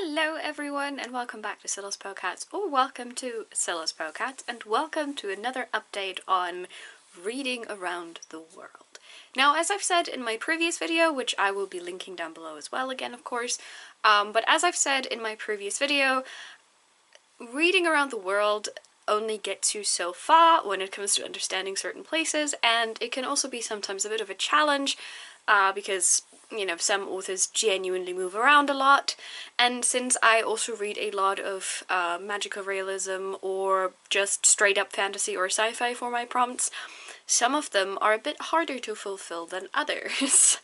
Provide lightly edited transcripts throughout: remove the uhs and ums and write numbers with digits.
Hello everyone and welcome back to Scylla's Poecats, or welcome to Scylla's Poecats, and welcome to another update on reading around the world. Now, as I've said in my previous video, which I will be linking down below as well again of course, but as I've said in my previous video, reading around the world only gets you so far when it comes to understanding certain places, and it can also be sometimes a bit of a challenge because, you know, some authors genuinely move around a lot, and since I also read a lot of magical realism or just straight up fantasy or sci-fi for my prompts, some of them are a bit harder to fulfill than others.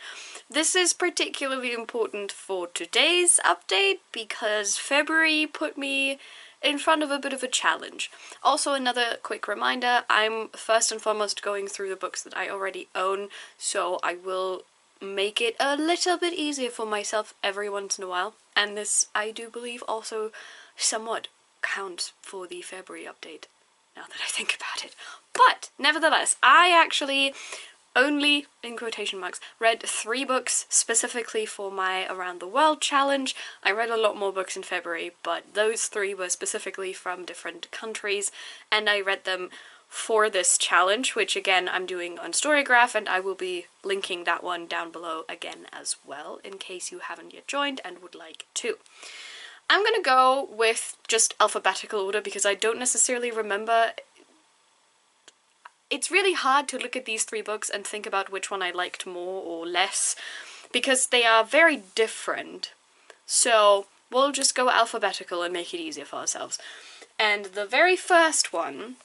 This is particularly important for today's update because February put me in front of a bit of a challenge. Also, another quick reminder, I'm first and foremost going through the books that I already own, so I will make it a little bit easier for myself every once in a while, and this, I do believe, also somewhat counts for the February update, now that I think about it. But, nevertheless, I actually only, in quotation marks, read 3 books specifically for my Around the World challenge. I read a lot more books in February, but those 3 were specifically from different countries, and I read them for this challenge, which again I'm doing on Storygraph, and I will be linking that one down below again as well, in case you haven't yet joined and would like to. I'm gonna go with just alphabetical order because I don't necessarily remember. It's really hard to look at these 3 books and think about which one I liked more or less, because they are very different. So we'll just go alphabetical and make it easier for ourselves. And the very first one,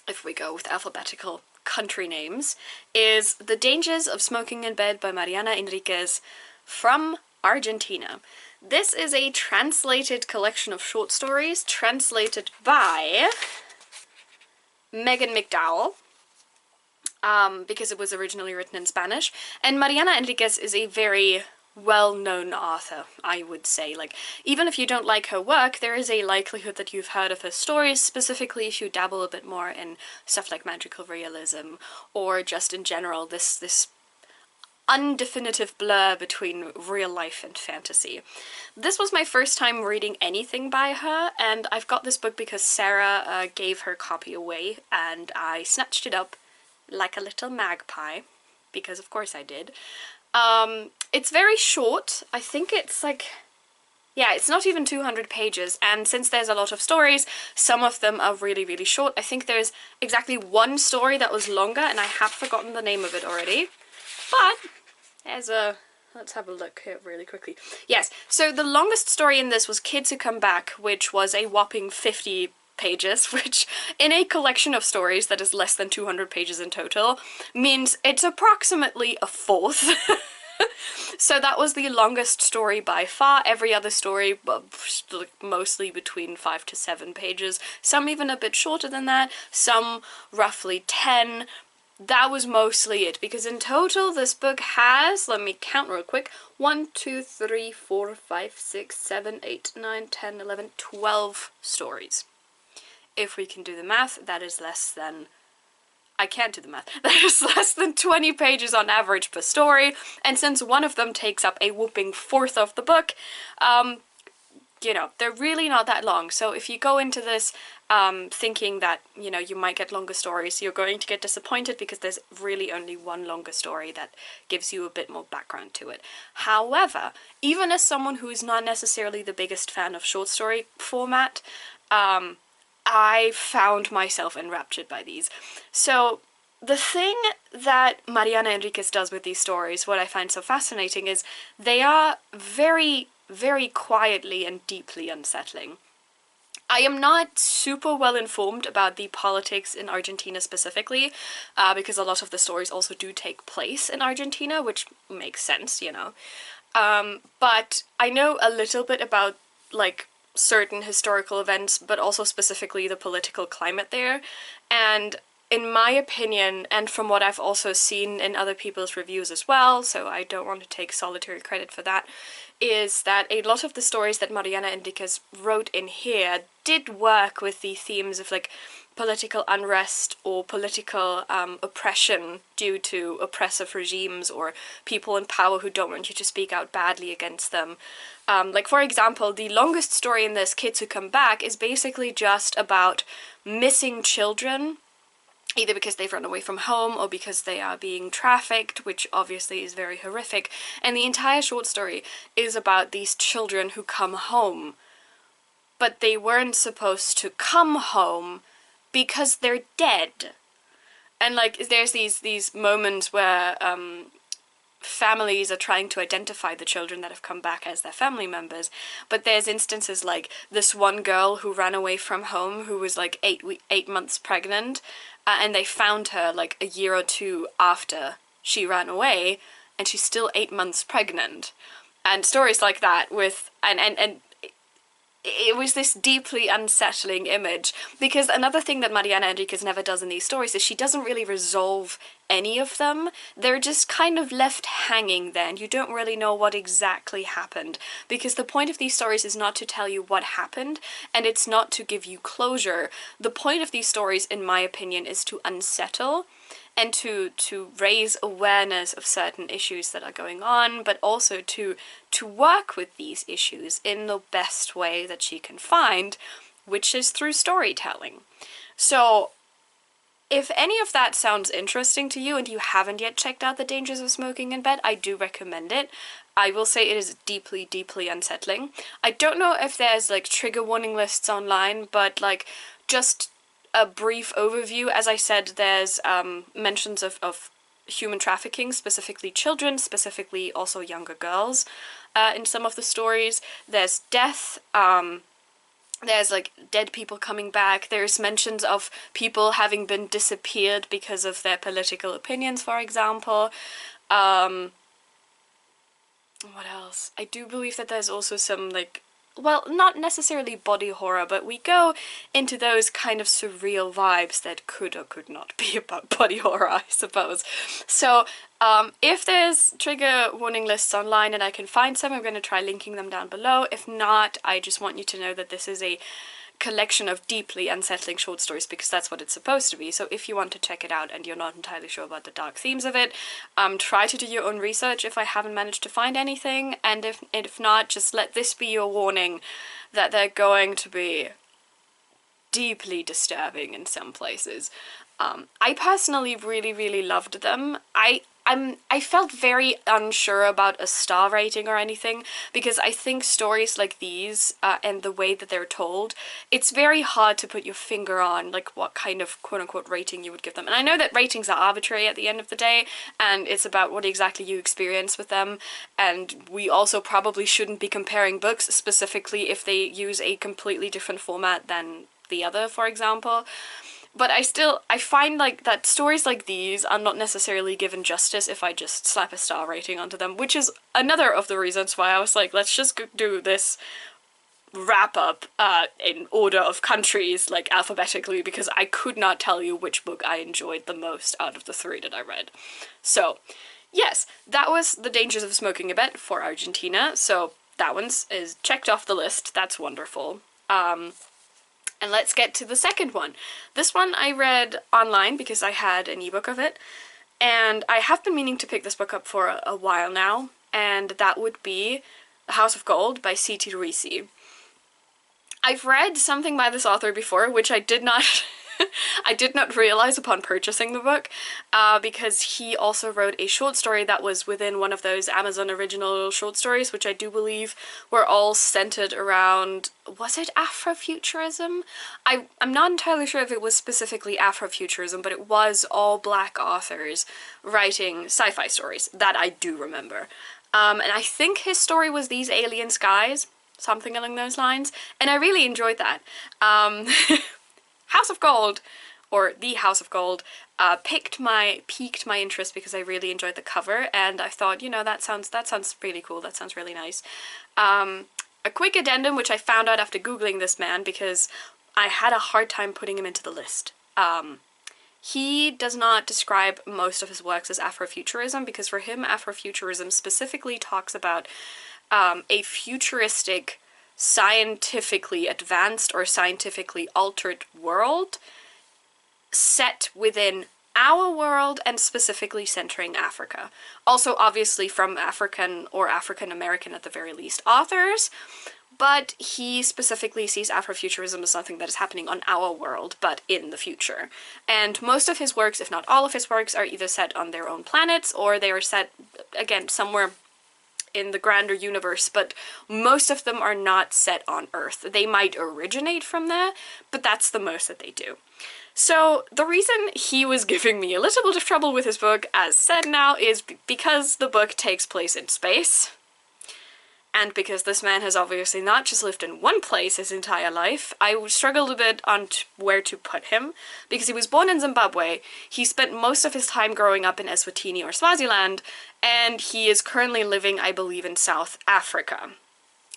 if we go with alphabetical country names, is The Dangers of Smoking in Bed by Mariana Enriquez from Argentina. This is a translated collection of short stories translated by Megan McDowell, because it was originally written in Spanish, and Mariana Enriquez is a very well-known author, I would say. Like, even if you don't like her work, there is a likelihood that you've heard of her stories, specifically if you dabble a bit more in stuff like magical realism, or just in general this undefinitive blur between real life and fantasy. This was my first time reading anything by her, and I've got this book because Sarah gave her copy away, and I snatched it up like a little magpie, because of course I did. It's very short. I think it's like, yeah, it's not even 200 pages, and since there's a lot of stories, some of them are really, really short. I think there's exactly 1 story that was longer, and I have forgotten the name of it already. But there's a... let's have a look here really quickly. Yes, so the longest story in this was Kids Who Come Back, which was a whopping 50 pages, which in a collection of stories that is less than 200 pages in total means it's approximately a fourth. So that was the longest story by far. Every other story mostly between 5 to 7 pages, some even a bit shorter than that, some roughly 10. That was mostly it, because in total this book has, let me count real quick, 1, 2, 3, 4, 5, 6, 7, 8, 9, 10, 11, 12 stories. If we can do the math, that is less than... I can't do the math. That is less than 20 pages on average per story, and since one of them takes up a whooping fourth of the book, you know, they're really not that long. So if you go into this thinking that, you know, you might get longer stories, you're going to get disappointed because there's really only 1 longer story that gives you a bit more background to it. However, even as someone who is not necessarily the biggest fan of short story format, I found myself enraptured by these. So the thing that Mariana Enriquez does with these stories, what I find so fascinating, is they are very, very quietly and deeply unsettling. I am not super well informed about the politics in Argentina specifically, because a lot of the stories also do take place in Argentina, which makes sense, you know. But I know a little bit about, like, certain historical events, but also specifically the political climate there, and in my opinion, and from what I've also seen in other people's reviews as well, so I don't want to take solitary credit for that, is that a lot of the stories that Mariana Enriquez wrote in here did work with the themes of like political unrest or political oppression due to oppressive regimes or people in power who don't want you to speak out badly against them. Like, for example, the longest story in this, Kids Who Come Back, is basically just about missing children, either because they've run away from home or because they are being trafficked, which obviously is very horrific. And the entire short story is about these children who come home, but they weren't supposed to come home because they're dead. And like, there's these moments where families are trying to identify the children that have come back as their family members, but there's instances like this one girl who ran away from home who was like 8 months pregnant, and they found her like a year or two after she ran away, and she's still 8 months pregnant. And stories like that with and it was this deeply unsettling image, because another thing that Mariana Enriquez never does in these stories is she doesn't really resolve any of them. They're just kind of left hanging there, and you don't really know what exactly happened, because the point of these stories is not to tell you what happened, and it's not to give you closure. The point of these stories, in my opinion, is to unsettle and to raise awareness of certain issues that are going on, but also to work with these issues in the best way that she can find, which is through storytelling. So if any of that sounds interesting to you and you haven't yet checked out The Dangers of Smoking in Bed, I do recommend it. I will say it is deeply, deeply unsettling. I don't know if there's like trigger warning lists online, but like just a brief overview. As I said, there's mentions of human trafficking, specifically children, specifically also younger girls, in some of the stories. There's death, there's like dead people coming back, there's mentions of people having been disappeared because of their political opinions, for example. What else? I do believe that there's also some like, well, not necessarily body horror, but we go into those kind of surreal vibes that could or could not be about body horror, I suppose. So, if there's trigger warning lists online and I can find some, I'm going to try linking them down below. If not, I just want you to know that this is a collection of deeply unsettling short stories, because that's what it's supposed to be. So if you want to check it out and you're not entirely sure about the dark themes of it, try to do your own research if I haven't managed to find anything, and if not, just let this be your warning that they're going to be deeply disturbing in some places. I personally really loved them. I felt very unsure about a star rating or anything, because I think stories like these, and the way that they're told, it's very hard to put your finger on, like, what kind of quote-unquote rating you would give them. And I know that ratings are arbitrary at the end of the day, and it's about what exactly you experience with them, and we also probably shouldn't be comparing books, specifically if they use a completely different format than the other, for example. But I find like that stories like these are not necessarily given justice if I just slap a star rating onto them, which is another of the reasons why I was like, let's just do this wrap up in order of countries, like alphabetically, because I could not tell you which book I enjoyed the most out of the 3 that I read. So yes, that was The Dangers of Smoking a Bed for Argentina, so that one's is checked off the list. That's wonderful. And let's get to the second one. This one I read online because I had an ebook of it, and I have been meaning to pick this book up for a while now, and that would be The House of Gold by C.T. Risi. I've read something by this author before, which I did not I did not realize upon purchasing the book, because he also wrote a short story that was within one of those Amazon original short stories, which I do believe were all centered around, was it Afrofuturism? I'm not entirely sure if it was specifically Afrofuturism, but it was all black authors writing sci-fi stories. That I do remember. And I think his story was These Alien Skies, something along those lines, and I really enjoyed that. House of Gold, or The House of Gold, piqued my interest because I really enjoyed the cover, and I thought, you know, that sounds really cool, that sounds really nice. A quick addendum, which I found out after googling this man, because I had a hard time putting him into the list. He does not describe most of his works as Afrofuturism, because for him, Afrofuturism specifically talks about a futuristic, scientifically advanced or scientifically altered world set within our world and specifically centering Africa. Also, obviously from African or African American at the very least authors, but he specifically sees Afrofuturism as something that is happening on our world, but in the future. And most of his works, if not all of his works, are either set on their own planets, or they are set, again, somewhere in the grander universe, but most of them are not set on Earth. They might originate from there, but that's the most that they do. So the reason he was giving me a little bit of trouble with his book, as said now, is because the book takes place in space. And because this man has obviously not just lived in one place his entire life, I struggled a bit on where to put him. Because he was born in Zimbabwe, he spent most of his time growing up in Eswatini or Swaziland, and he is currently living, I believe, in South Africa.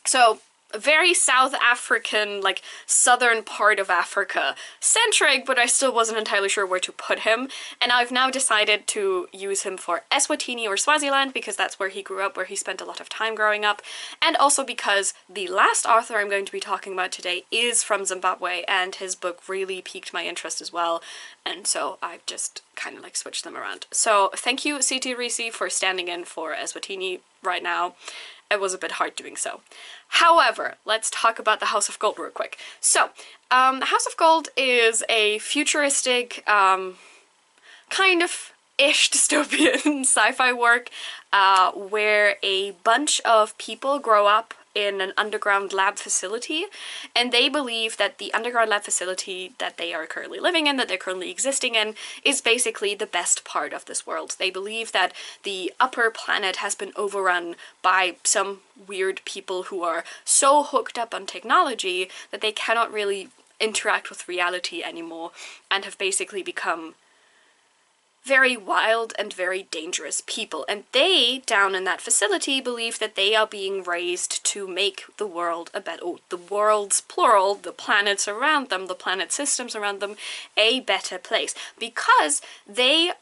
So, very South African, like, southern part of Africa centric, but I still wasn't entirely sure where to put him, and I've now decided to use him for Eswatini or Swaziland because that's where he grew up, where he spent a lot of time growing up, and also because the last author I'm going to be talking about today is from Zimbabwe, and his book really piqued my interest as well, and so I've just kind of like switched them around. So thank you, C.T. Risi, for standing in for Eswatini right now. It was a bit hard doing so. However, let's talk about the House of Gold real quick. So, the House of Gold is a futuristic, kind of ish dystopian sci-fi work, where a bunch of people grow up in an underground lab facility, and they believe that the underground lab facility that they are currently living in, that they're currently existing in, is basically the best part of this world. They believe that the upper planet has been overrun by some weird people who are so hooked up on technology that they cannot really interact with reality anymore, and have basically become very wild and very dangerous people, and they, down in that facility, believe that they are being raised to make the world a better, the worlds, plural, the planets around them, the planet systems around them, a better place, because they're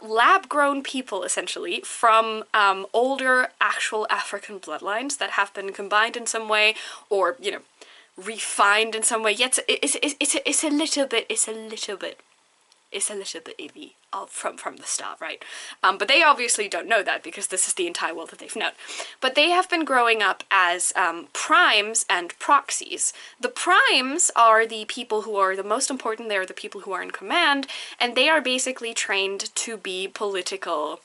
lab-grown people, essentially, from older actual African bloodlines that have been combined in some way, or, you know, refined in some way. Yet it's a little bit iffy from the start, right? But they obviously don't know that because this is the entire world that they've known. But they have been growing up as primes and proxies. The primes are the people who are the most important, they're the people who are in command, and they are basically trained to be political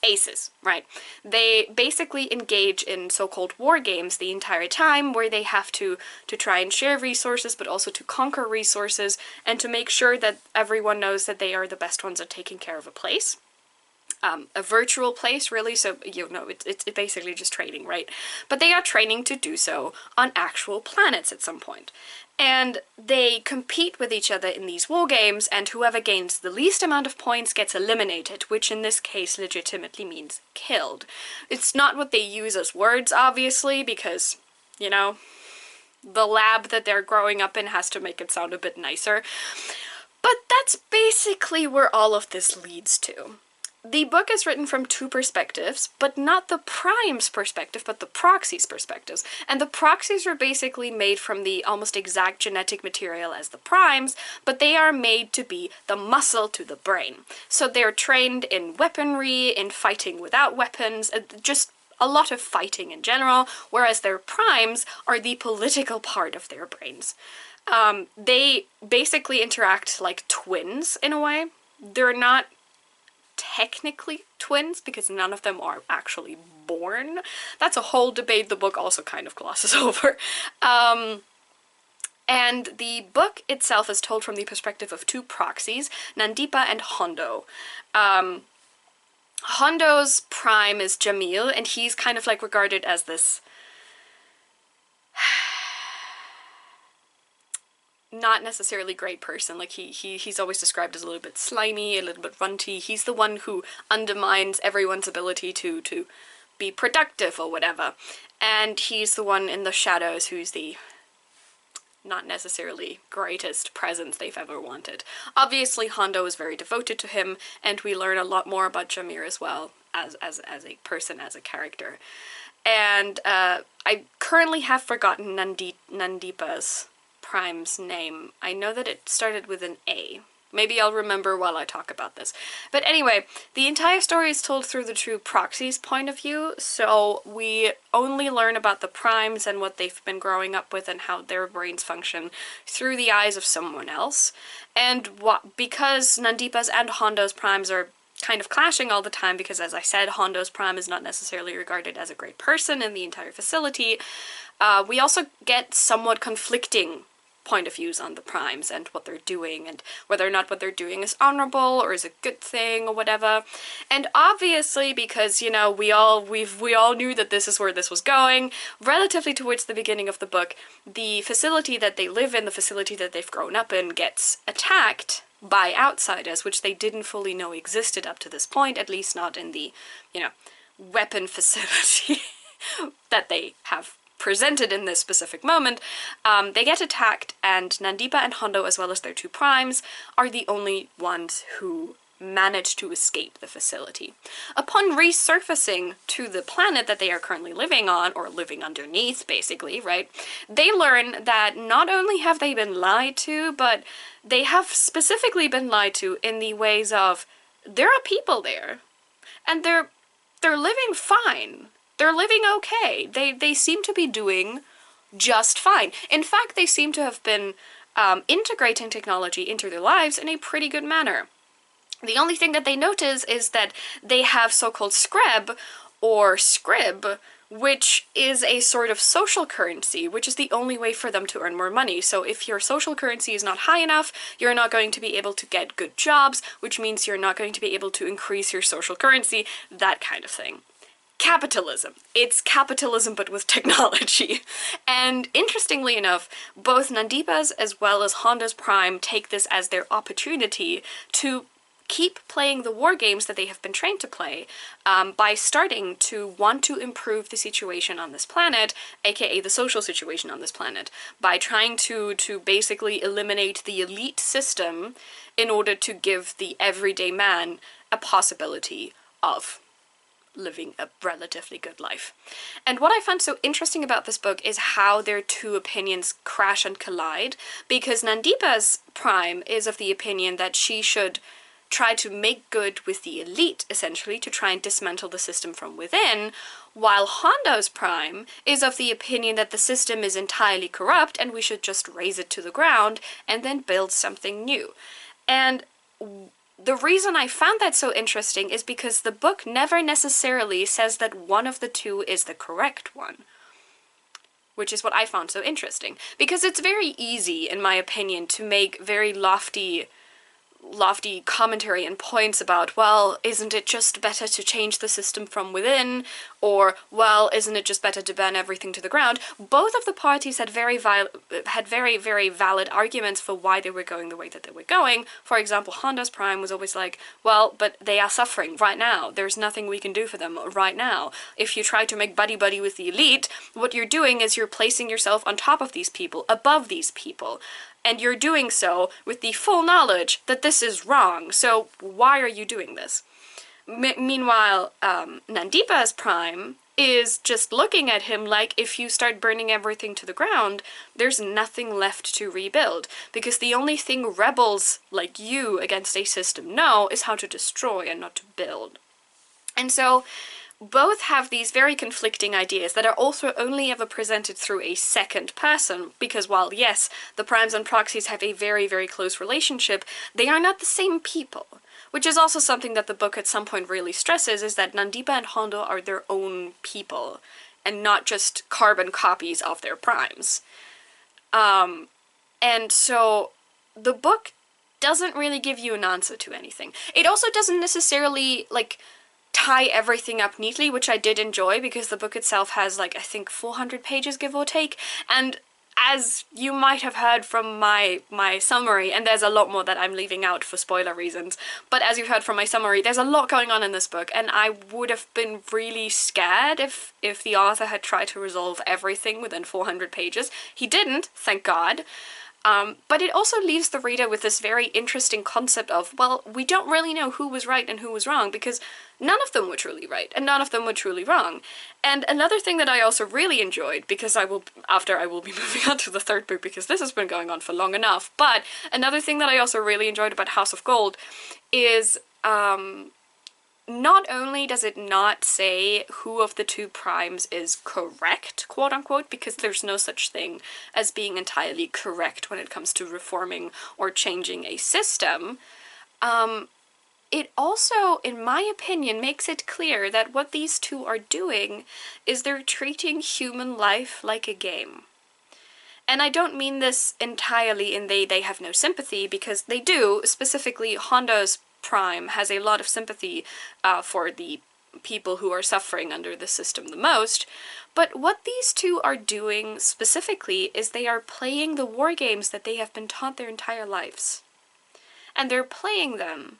aces, right? They basically engage in so-called war games the entire time, where they have to try and share resources, but also to conquer resources, and to make sure that everyone knows that they are the best ones at taking care of a place. A virtual place, really, so, you know, it's basically just training, right? But they are training to do so on actual planets at some point. And they compete with each other in these war games, and whoever gains the least amount of points gets eliminated, which in this case legitimately means killed. It's not what they use as words, obviously, because, you know, the lab that they're growing up in has to make it sound a bit nicer. But that's basically where all of this leads to. The book is written from two perspectives, but not the prime's perspective, but the proxy's perspectives. And the proxies are basically made from the almost exact genetic material as the primes, but they are made to be the muscle to the brain. So they're trained in weaponry, in fighting without weapons, just a lot of fighting in general, whereas their primes are the political part of their brains. They basically interact like twins in a way. They're not technically twins because none of them are actually born. That's a whole debate the book also kind of glosses over. And the book itself is told from the perspective of two proxies, Nandipa and Hondo. Hondo's prime is Jamil, and he's kind of like regarded as this not necessarily great person. Like he's always described as a little bit slimy, a little bit runty. He's the one who undermines everyone's ability to be productive or whatever. And he's the one in the shadows who's the not necessarily greatest presence they've ever wanted. Obviously Hondo is very devoted to him, and we learn a lot more about Jamil as well as a person, as a character. And I currently have forgotten Nandipa's prime's name. I know that it started with an A. Maybe I'll remember while I talk about this. But anyway, the entire story is told through the two proxies' point of view, so we only learn about the primes and what they've been growing up with and how their brains function through the eyes of someone else. And because Nandipa's and Hondo's primes are kind of clashing all the time, because as I said, Hondo's prime is not necessarily regarded as a great person in the entire facility, we also get somewhat conflicting point of views on the primes and what they're doing, and whether or not what they're doing is honorable or is a good thing or whatever. And obviously, because, you know, we all knew that this is where this was going, relatively towards the beginning of the book, the facility that they live in, the facility that they've grown up in, gets attacked by outsiders, which they didn't fully know existed up to this point, at least not in the, you know, weapon facility that they have presented in this specific moment. They get attacked, and Nandipa and Hondo, as well as their two primes, are the only ones who manage to escape the facility. Upon resurfacing to the planet that they are currently living on, or living underneath, basically, right, they learn that not only have they been lied to, but they have specifically been lied to in the ways of, there are people there, and they're living fine. They're living okay. They seem to be doing just fine. In fact, they seem to have been integrating technology into their lives in a pretty good manner. The only thing that they notice is that they have so-called screb, or scrib, which is a sort of social currency, which is the only way for them to earn more money. So if your social currency is not high enough, you're not going to be able to get good jobs, which means you're not going to be able to increase your social currency, that kind of thing. Capitalism. It's capitalism but with technology. And interestingly enough, both Nandipa's as well as Hondo's prime take this as their opportunity to keep playing the war games that they have been trained to play, by starting to want to improve the situation on this planet, aka the social situation on this planet, by trying to basically eliminate the elite system in order to give the everyday man a possibility of living a relatively good life. And what I found so interesting about this book is how their two opinions crash and collide, because Nandipa's prime is of the opinion that she should try to make good with the elite, essentially, to try and dismantle the system from within, while Hondo's prime is of the opinion that the system is entirely corrupt and we should just raze it to the ground and then build something new. And the reason I found that so interesting is because the book never necessarily says that one of the two is the correct one, which is what I found so interesting. Because it's very easy, in my opinion, to make very lofty commentary and points about, well, isn't it just better to change the system from within? Or, well, isn't it just better to burn everything to the ground? Both of the parties had very, very valid arguments for why they were going the way that they were going. For example, Hondo's prime was always like, well, but they are suffering right now. There's nothing we can do for them right now. If you try to make buddy-buddy with the elite, what you're doing is you're placing yourself on top of these people, above these people. And you're doing so with the full knowledge that this is wrong, so why are you doing this? Meanwhile, Nandipa's prime is just looking at him like, if you start burning everything to the ground, there's nothing left to rebuild, because the only thing rebels like you against a system know is how to destroy and not to build. And so both have these very conflicting ideas that are also only ever presented through a second person, because while, yes, the primes and proxies have a very, very close relationship, they are not the same people. Which is also something that the book at some point really stresses, is that Nandipa and Hondo are their own people, and not just carbon copies of their primes. And so the book doesn't really give you an answer to anything. It also doesn't necessarily, like, tie everything up neatly, which I did enjoy, because the book itself has, like, I think 400 pages, give or take, and as you might have heard from my summary, and there's a lot more that I'm leaving out for spoiler reasons, but as you've heard from my summary, there's a lot going on in this book, and I would have been really scared if the author had tried to resolve everything within 400 pages. He didn't, thank God. But it also leaves the reader with this very interesting concept of, well, we don't really know who was right and who was wrong, because none of them were truly right, and none of them were truly wrong. And another thing that I also really enjoyed, because I will be moving on to the third book, because this has been going on for long enough, but another thing that I also really enjoyed about House of Gold is, not only does it not say who of the two primes is correct, quote-unquote, because there's no such thing as being entirely correct when it comes to reforming or changing a system, it also, in my opinion, makes it clear that what these two are doing is they're treating human life like a game. And I don't mean this entirely in they have no sympathy, because they do. Specifically, Hondo's prime has a lot of sympathy for the people who are suffering under the system the most. But what these two are doing specifically is they are playing the war games that they have been taught their entire lives. And they're playing them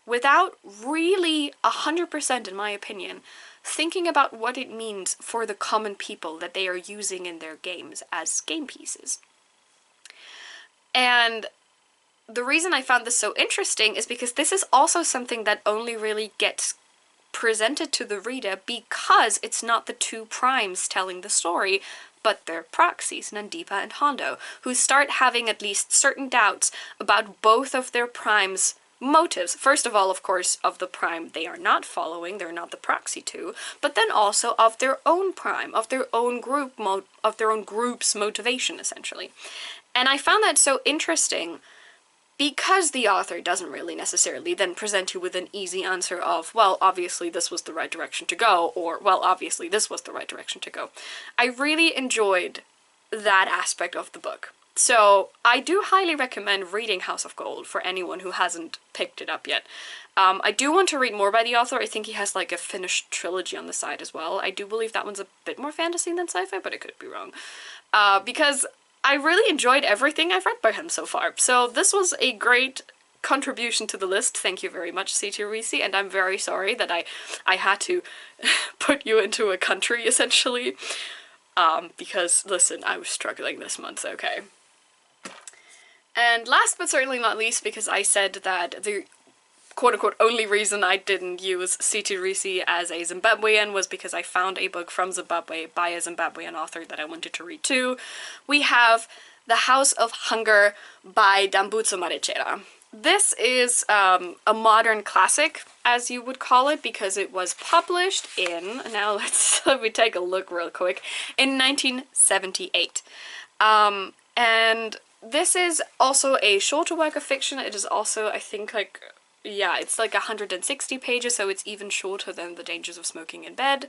without really 100%, in my opinion, thinking about what it means for the common people that they are using in their games as game pieces. And the reason I found this so interesting is because this is also something that only really gets presented to the reader because it's not the two primes telling the story, but their proxies, Nandipa and Hondo, who start having at least certain doubts about both of their primes' motives. First of all, of course, of the prime they are not following, they're not the proxy to, but then also of their own prime, of their own group's motivation, essentially. And I found that so interesting because the author doesn't really necessarily then present you with an easy answer of, well, obviously this was the right direction to go, or, well, obviously this was the right direction to go. I really enjoyed that aspect of the book. So I do highly recommend reading House of Gold for anyone who hasn't picked it up yet. I do want to read more by the author. I think he has like a finished trilogy on the side as well. I do believe that one's a bit more fantasy than sci-fi, but I could be wrong. Because I really enjoyed everything I've read by him so far. So this was a great contribution to the list. Thank you very much, C.T. Risi, and I'm very sorry that I had to put you into a country, essentially. Because, listen, I was struggling this month, okay? And last but certainly not least, because I said that the quote-unquote only reason I didn't use C.T. Risi as a Zimbabwean was because I found a book from Zimbabwe by a Zimbabwean author that I wanted to read too. We have The House of Hunger by Dambudzo Marechera. This is a modern classic, as you would call it, because it was published in, now let me take a look real quick, in 1978. And this is also a shorter work of fiction. It is also, I think, like, yeah, it's like 160 pages, so it's even shorter than The Dangers of Smoking in Bed.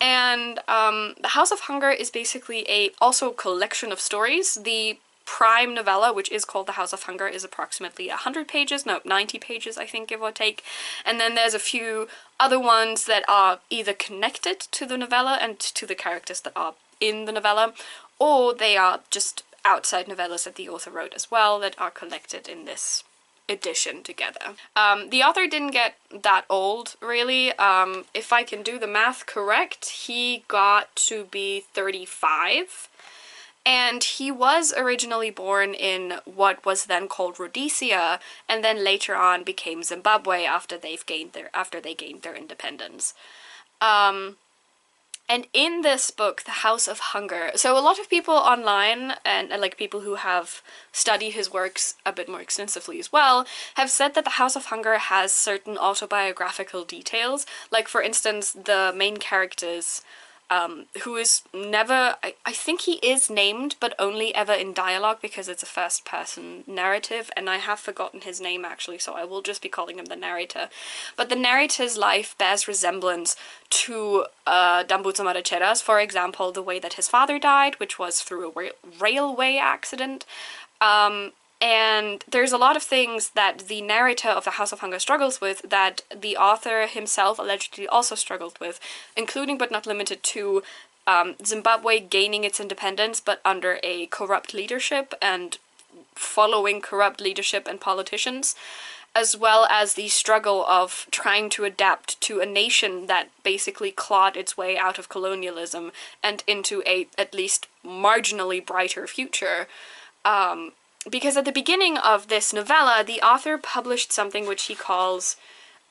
And The House of Hunger is basically also a collection of stories. The prime novella, which is called The House of Hunger, is approximately 100 pages, no, 90 pages, I think, give or take. And then there's a few other ones that are either connected to the novella and to the characters that are in the novella, or they are just outside novellas that the author wrote as well that are collected in this edition together. The author didn't get that old, really. If I can do the math correct, he got to be 35. And he was originally born in what was then called Rhodesia, and then later on became Zimbabwe after they gained their independence. And in this book, The House of Hunger, so a lot of people online, and like people who have studied his works a bit more extensively as well, have said that The House of Hunger has certain autobiographical details. Like, for instance, the main character's who is never, I think he is named, but only ever in dialogue because it's a first-person narrative, and I have forgotten his name actually, so I will just be calling him the narrator. But the narrator's life bears resemblance to Dambudzo Marechera's, for example, the way that his father died, which was through a railway accident. And there's a lot of things that the narrator of The House of Hunger struggles with that the author himself allegedly also struggled with, including but not limited to Zimbabwe gaining its independence but under a corrupt leadership and following corrupt leadership and politicians, as well as the struggle of trying to adapt to a nation that basically clawed its way out of colonialism and into a at least marginally brighter future. because at the beginning of this novella, the author published something which he calls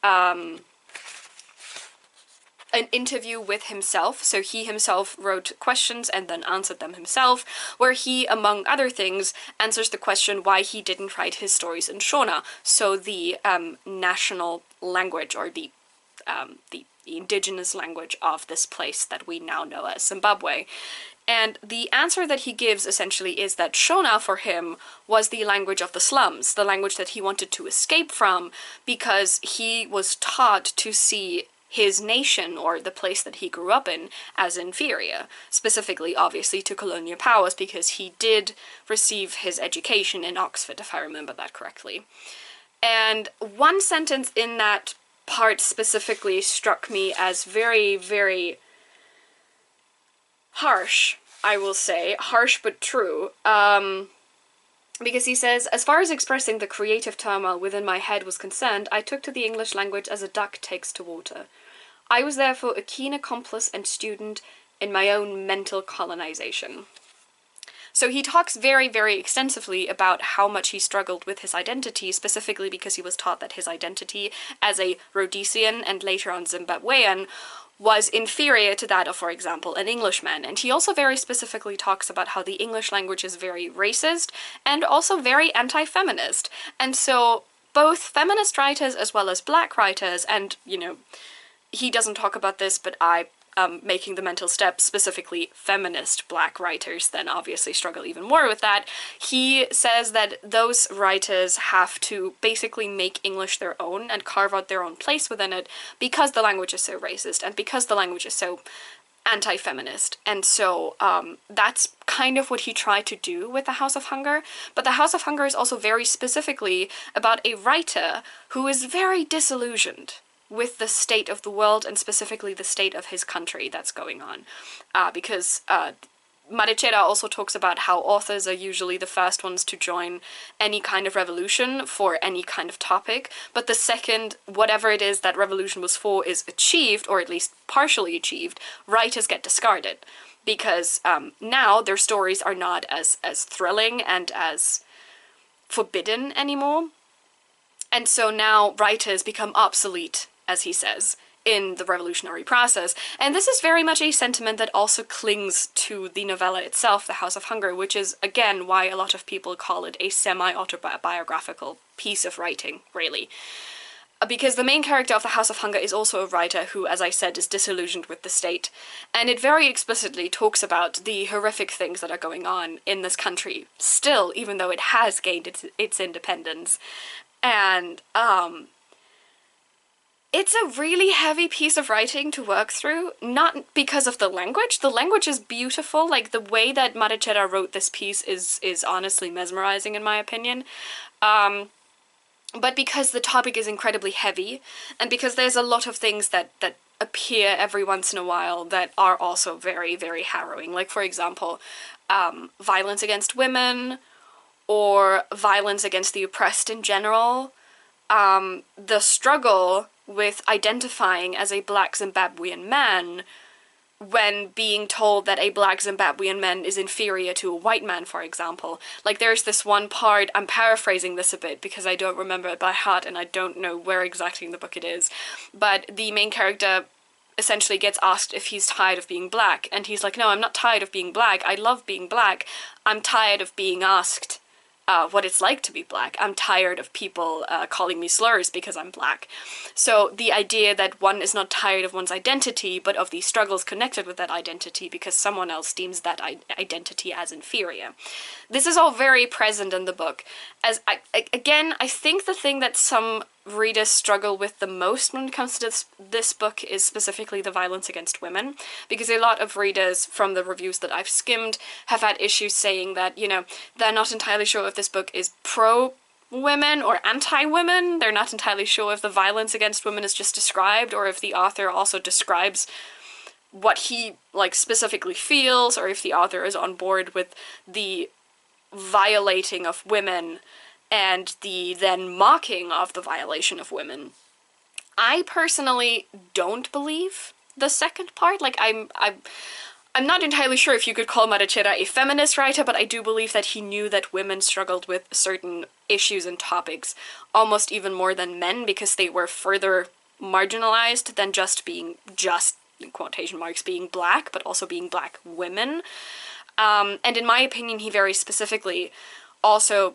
an interview with himself. So he himself wrote questions and then answered them himself, where he, among other things, answers the question why he didn't write his stories in Shona, so the national language, or the indigenous language of this place that we now know as Zimbabwe. And the answer that he gives essentially is that Shona for him was the language of the slums, the language that he wanted to escape from, because he was taught to see his nation, or the place that he grew up in, as inferior, specifically obviously to colonial powers, because he did receive his education in Oxford, if I remember that correctly. And one sentence in that part specifically struck me as very, very harsh, I will say. Harsh but true. Because he says, as far as expressing the creative turmoil within my head was concerned, I took to the English language as a duck takes to water. I was therefore a keen accomplice and student in my own mental colonization. So he talks very, very extensively about how much he struggled with his identity, specifically because he was taught that his identity as a Rhodesian and later on Zimbabwean was inferior to that of, for example, an Englishman. And he also very specifically talks about how the English language is very racist and also very anti-feminist. And so both feminist writers as well as black writers, and, you know, he doesn't talk about this, but I making the mental step, specifically feminist black writers then obviously struggle even more with that. He says that those writers have to basically make English their own and carve out their own place within it, because the language is so racist and because the language is so anti-feminist. And so that's kind of what he tried to do with The House of Hunger. But The House of Hunger is also very specifically about a writer who is very disillusioned with the state of the world, and specifically the state of his country that's going on. Because Marechera also talks about how authors are usually the first ones to join any kind of revolution for any kind of topic, but the second whatever it is that revolution was for is achieved, or at least partially achieved, writers get discarded. Because now their stories are not as thrilling and as forbidden anymore. And so now writers become obsolete, as he says, in the revolutionary process. And this is very much a sentiment that also clings to the novella itself, The House of Hunger, which is, again, why a lot of people call it a semi-autobiographical piece of writing, really. Because the main character of The House of Hunger is also a writer who, as I said, is disillusioned with the state. And it very explicitly talks about the horrific things that are going on in this country still, even though it has gained its independence. And, it's a really heavy piece of writing to work through, not because of the language. The language is beautiful, like the way that Marechera wrote this piece is honestly mesmerizing in my opinion. But because the topic is incredibly heavy, and because there's a lot of things that appear every once in a while that are also very, very harrowing. Like, for example, violence against women, or violence against the oppressed in general. The struggle with identifying as a black Zimbabwean man when being told that a black Zimbabwean man is inferior to a white man, for example. Like, there's this one part, I'm paraphrasing this a bit because I don't remember it by heart and I don't know where exactly in the book it is, but the main character essentially gets asked if he's tired of being black, and he's like, no, I'm not tired of being black, I love being black, I'm tired of being asked what it's like to be black. I'm tired of people calling me slurs because I'm black. So the idea that one is not tired of one's identity, but of the struggles connected with that identity because someone else deems that identity as inferior. This is all very present in the book. As again, I think the thing that some readers struggle with the most when it comes to this book is specifically the violence against women, because a lot of readers from the reviews that I've skimmed have had issues saying that, you know, they're not entirely sure if this book is pro-women or anti-women. They're not entirely sure if the violence against women is just described, or if the author also describes what he, like, specifically feels, or if the author is on board with the violating of women and the then mocking of the violation of women. I personally don't believe the second part. Like, I'm not entirely sure if you could call Marechera a feminist writer, but I do believe that he knew that women struggled with certain issues and topics almost even more than men, because they were further marginalized than just being, just, in quotation marks, being black, but also being black women. And in my opinion, he very specifically also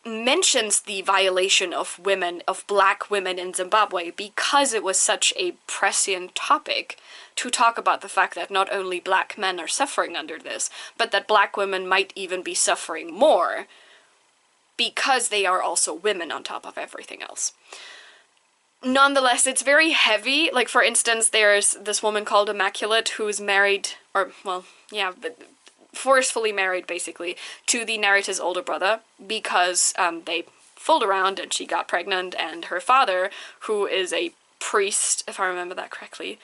mentions the violation of women, of black women in Zimbabwe, because it was such a prescient topic to talk about the fact that not only black men are suffering under this, but that black women might even be suffering more because they are also women on top of everything else. Nonetheless, it's very heavy. Like, for instance, there's this woman called Immaculate who's married, or, well, yeah, forcefully married, basically, to the narrator's older brother, because they fooled around and she got pregnant, and her father, who is a priest, if I remember that correctly,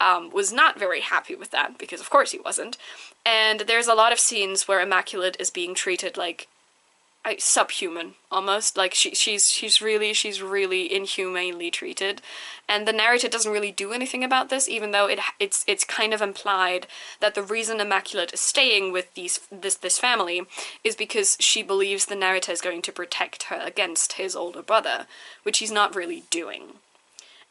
was not very happy with that, because of course he wasn't. And there's a lot of scenes where Immaculate is being treated like subhuman, almost. Like, she's really inhumanely treated, and the narrator doesn't really do anything about this, even though it's kind of implied that the reason Immaculate is staying with this family is because she believes the narrator is going to protect her against his older brother, which he's not really doing.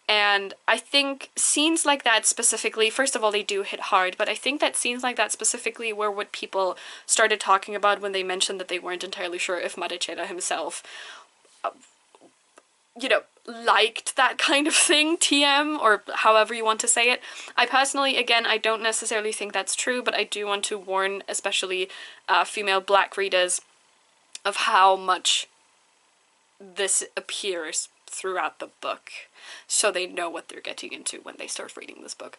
And I think scenes like that specifically, first of all, they do hit hard, but I think that scenes like that specifically were what people started talking about when they mentioned that they weren't entirely sure if Marechera himself, you know, liked that kind of thing, TM, or however you want to say it. I personally, again, I don't necessarily think that's true, but I do want to warn especially female black readers of how much this appears throughout the book, so they know what they're getting into when they start reading this book.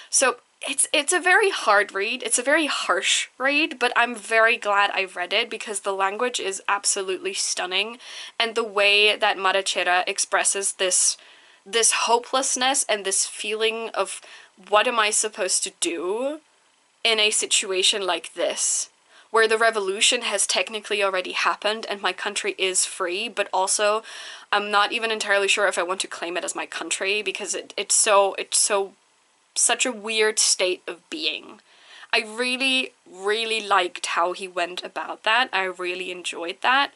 So it's a very hard read, it's a very harsh read, but I'm very glad I read it because the language is absolutely stunning, and the way that Marechera expresses this hopelessness and this feeling of what am I supposed to do in a situation like this, where the revolution has technically already happened and my country is free, but also I'm not even entirely sure if I want to claim it as my country, because it's such a weird state of being. I really liked how he went about that. I really enjoyed that.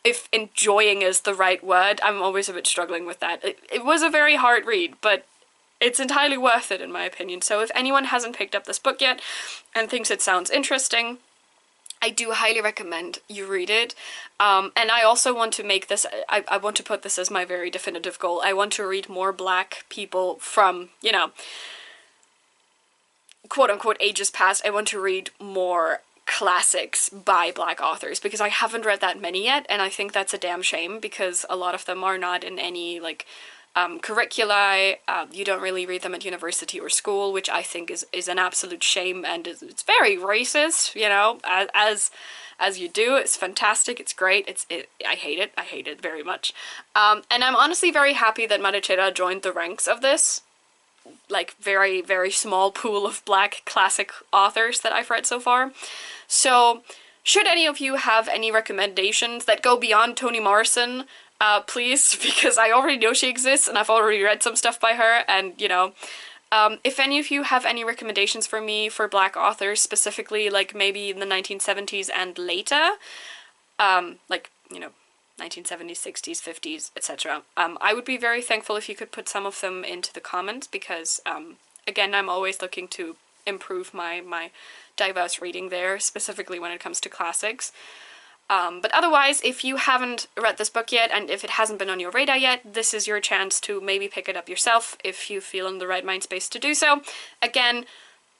If enjoying is the right word, I'm always a bit struggling with that. It was a very hard read, but it's entirely worth it in my opinion. So if anyone hasn't picked up this book yet and thinks it sounds interesting, I do highly recommend you read it. And I also want to make this, I want to put this as my very definitive goal. I want to read more black people from, you know, quote-unquote ages past. I want to read more classics by black authors, because I haven't read that many yet, and I think that's a damn shame, because a lot of them are not in any, like, curricula. You don't really read them at university or school, which I think is an absolute shame, and it's very racist, you know, as you do. It's fantastic, it's great, I hate it very much. And I'm honestly very happy that Marechera joined the ranks of this, like, very small pool of black classic authors that I've read so far. So, should any of you have any recommendations that go beyond Toni Morrison, please, because I already know she exists and I've already read some stuff by her, and, you know, if any of you have any recommendations for me for black authors, specifically, like, maybe in the 1970s and later, like, you know, 1970s, 60s, 50s, etc. I would be very thankful if you could put some of them into the comments, because, again, I'm always looking to improve my diverse reading there, specifically when it comes to classics. But otherwise, if you haven't read this book yet, and if it hasn't been on your radar yet, this is your chance to maybe pick it up yourself if you feel in the right mind space to do so. Again,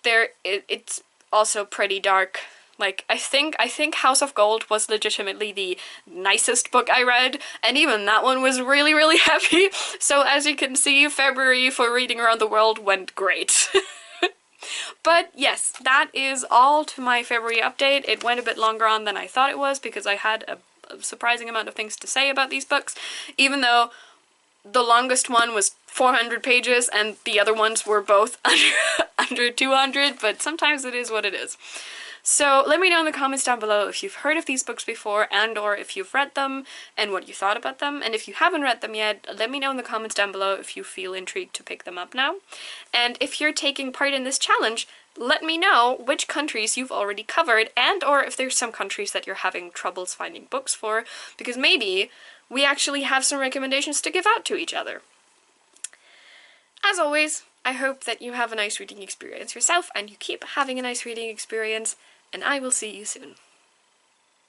it's also pretty dark. Like, I think House of Gold was legitimately the nicest book I read, and even that one was really heavy. So as you can see, February for reading around the world went great. But yes, that is all to my February update. It went a bit longer on than I thought it was, because I had a surprising amount of things to say about these books, even though the longest one was 400 pages and the other ones were both under 200, but sometimes it is what it is. So let me know in the comments down below if you've heard of these books before and or if you've read them and what you thought about them. And if you haven't read them yet, let me know in the comments down below if you feel intrigued to pick them up now. And if you're taking part in this challenge, let me know which countries you've already covered and or if there's some countries that you're having troubles finding books for, because maybe we actually have some recommendations to give out to each other. As always, I hope that you have a nice reading experience yourself and you keep having a nice reading experience, and I will see you soon.